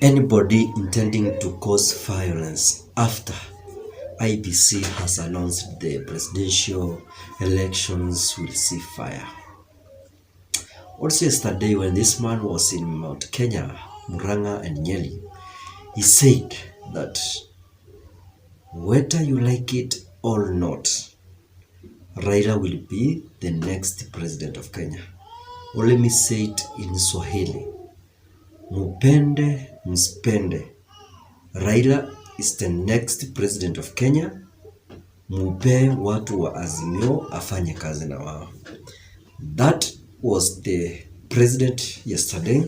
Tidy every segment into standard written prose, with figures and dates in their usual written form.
anybody intending to cause violence after IBC has announced the presidential elections will see fire. Also yesterday when this man was in Mount Kenya, Murang'a and Nyeri, he said that whether you like it or not, Raila will be the next president of Kenya. Or let me say it in Swahili. Mupende, mspende. Raila is the next president of Kenya. Mupe watu wa Azimio afanye kazi na wao. That was the president yesterday.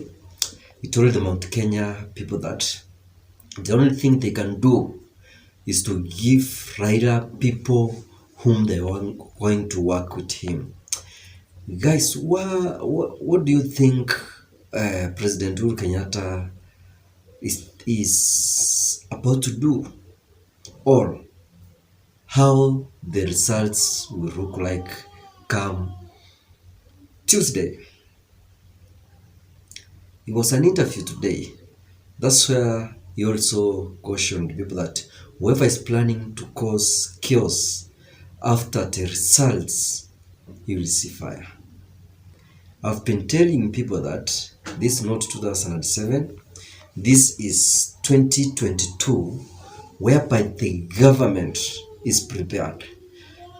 He told the Mount Kenya people that the only thing they can do is to give Raila people whom they are going to work with him. Guys, what do you think President Uhuru Kenyatta is about to do, or how the results will look like come Tuesday? It was an interview today. That's where he also cautioned people that whoever is planning to cause chaos after the results, he will see fire. I've been telling people that this is not 2007, this is 2022, whereby the government is prepared.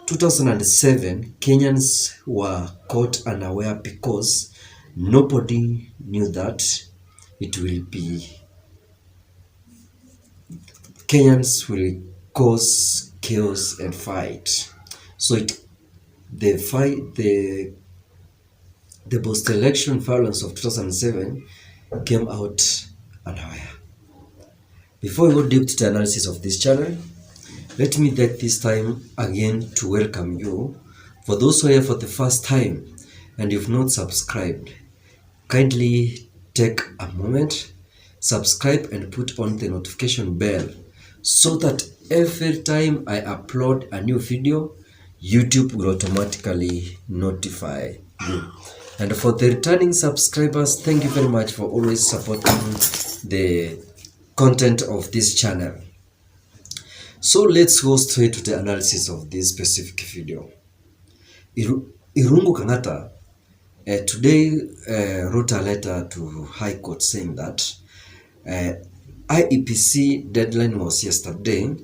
2007, Kenyans were caught unaware because nobody knew that it will be Kenyans will cause chaos and fight. So the post-election violence of 2007 came out unaware. Before we go deep to the analysis of this channel, let me take this time again to welcome you. For those who are here for the first time and you've not subscribed, kindly take a moment, subscribe and put on the notification bell so that every time I upload a new video, YouTube will automatically notify you. And for the returning subscribers, thank you very much for always supporting the content of this channel. So let's go straight to the analysis of this specific video. Irungu Kenyatta today wrote a letter to High Court saying that IEPC deadline was yesterday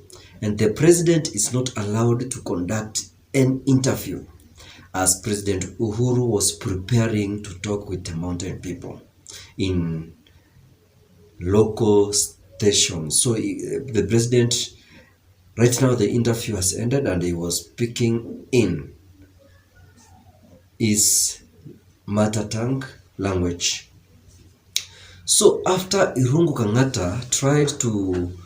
and the president is not allowed to conduct an interview as President Uhuru was preparing to talk with the mountain people in local stations. So the president, right now the interview has ended and he was speaking in his mother tongue language. So after Irungu Kenyatta tried to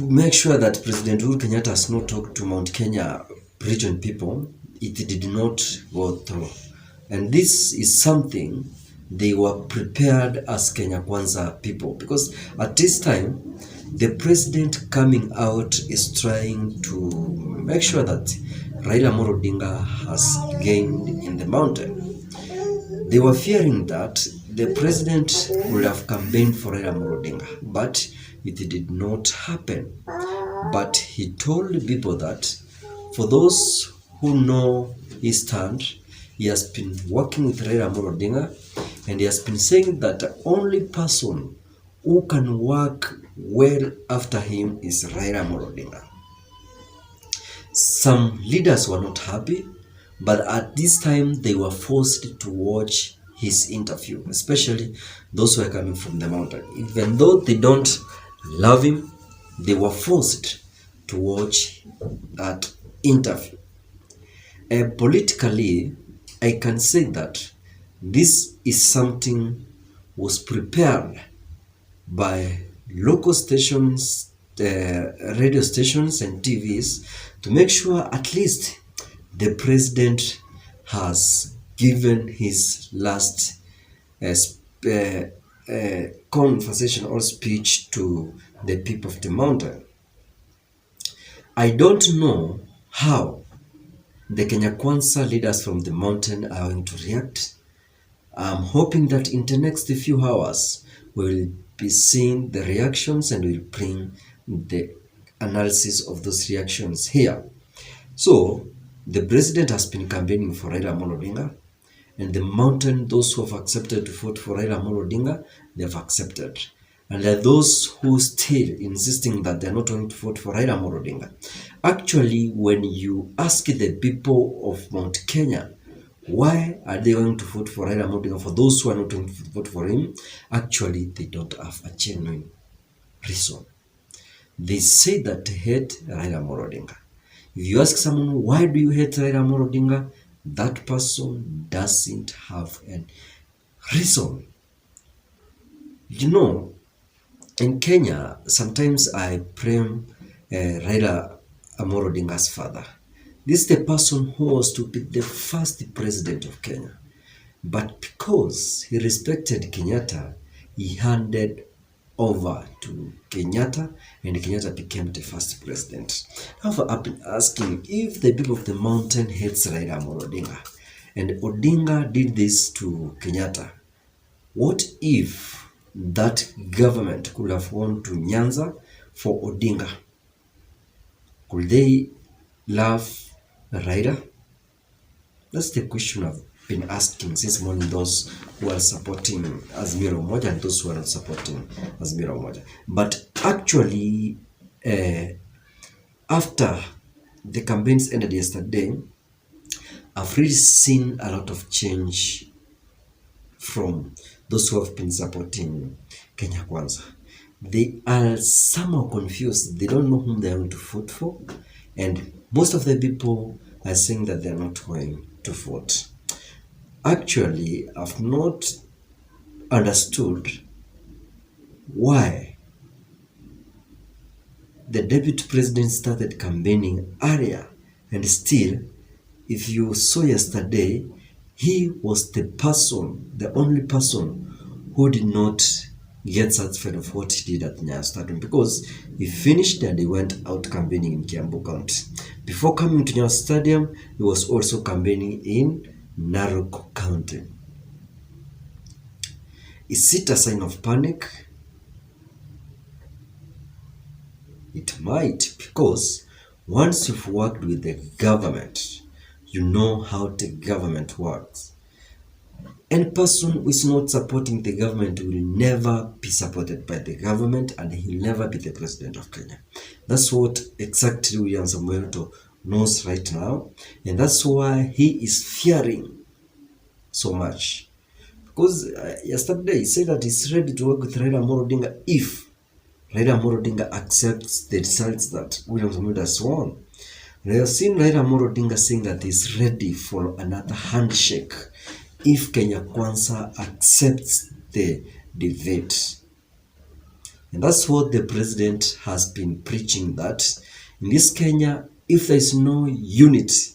make sure that President Uhuru Kenyatta has not talked to Mount Kenya region people, it did not go through. And this is something they were prepared as Kenya Kwanza people, because at this time, the president coming out is trying to make sure that Raila Amolo Odinga has gained in the mountain. They were fearing that the president would have campaigned for Raila Amolo Odinga, but it did not happen. But he told people that for those who know his stand, he has been working with Raila Amolo Odinga, and he has been saying that the only person who can work well after him is Raila Amolo Odinga. Some leaders were not happy, but at this time they were forced to watch his interview, especially those who are coming from the mountain. Even though they don't love him, they were forced to watch that interview. Politically, I can say that this is something was prepared by local stations, radio stations and TVs to make sure at least the president has given his last conversation or speech to the people of the mountain. I don't know how the Kenya Kwanza leaders from the mountain are going to react, I'm hoping that in the next few hours, we'll be seeing the reactions and we'll bring the analysis of those reactions here. So, the president has been campaigning for Raila Amolo Odinga, and the mountain, those who have accepted to vote for Raila Amolo Odinga, they have accepted. And there are those who still insisting that they're not going to vote for Raila Amolo Odinga. Actually, when you ask the people of Mount Kenya, why are they going to vote for Raila Amolo Odinga, for those who are not going to vote for him, actually they don't have a genuine reason. They say that they hate Raila Amolo Odinga. If you ask someone, why do you hate Raila Amolo Odinga? That person doesn't have a reason. You know, in Kenya, sometimes I blame Raila Amolo Odinga's father. This is the person who was to be the first president of Kenya. But because he respected Kenyatta, he handed over to Kenyatta, and Kenyatta became the first president. However, I've been asking, if the people of the mountain hates Raila Amolo Odinga, and Odinga did this to Kenyatta, what if that government could have gone to Nyanza for Odinga? Could they love Raila? That's the question I've been asking since morning, those who are supporting Azimio Umoja and those who are not supporting Azimio Umoja. But actually, after the campaigns ended yesterday, I've really seen a lot of change from those who have been supporting Kenya Kwanza. They are somehow confused. They don't know whom they are going to vote for. And most of the people are saying that they're not going to vote. Actually, I've not understood why the deputy president started campaigning earlier, and still, if you saw yesterday, he was the only person who did not get satisfied of what he did at Nyayo Stadium, because he finished and he went out campaigning in Kiambu County. Before coming to Nyayo Stadium, he was also campaigning in Narok County. Is it a sign of panic? It might, because once you've worked with the government, you know how the government works. Any person who is not supporting the government will never be supported by the government, and he'll never be the president of Kenya. That's what exactly William Samoei Ruto knows right now, and that's why he is fearing so much. Because yesterday he said that he's ready to work with Raila Amolo Odinga if Raila Amolo Odinga accepts the results that William Samoei has won. And I have seen Raila Amolo Odinga saying that he's ready for another handshake if Kenya Kwanza accepts the debate. And that's what the president has been preaching, that in this Kenya, if there is no unity,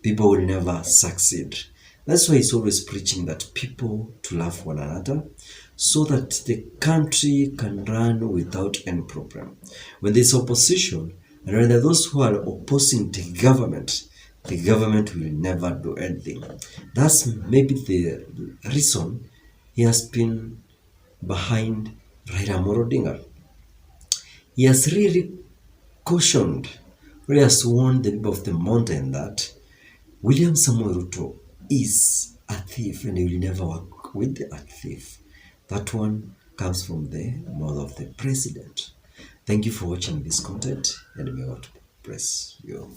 people will never succeed. That's why he's always preaching that people to love one another, so that the country can run without any problem. When there's opposition, and when there are those who are opposing the government will never do anything. That's maybe the reason he has been behind Raila Amolo Odinga. He has really cautioned, really has warned the people of the mountain that William Samoei Ruto is a thief, and he will never work with a thief. That one comes from the mouth of the president. Thank you for watching this content, and may God bless you.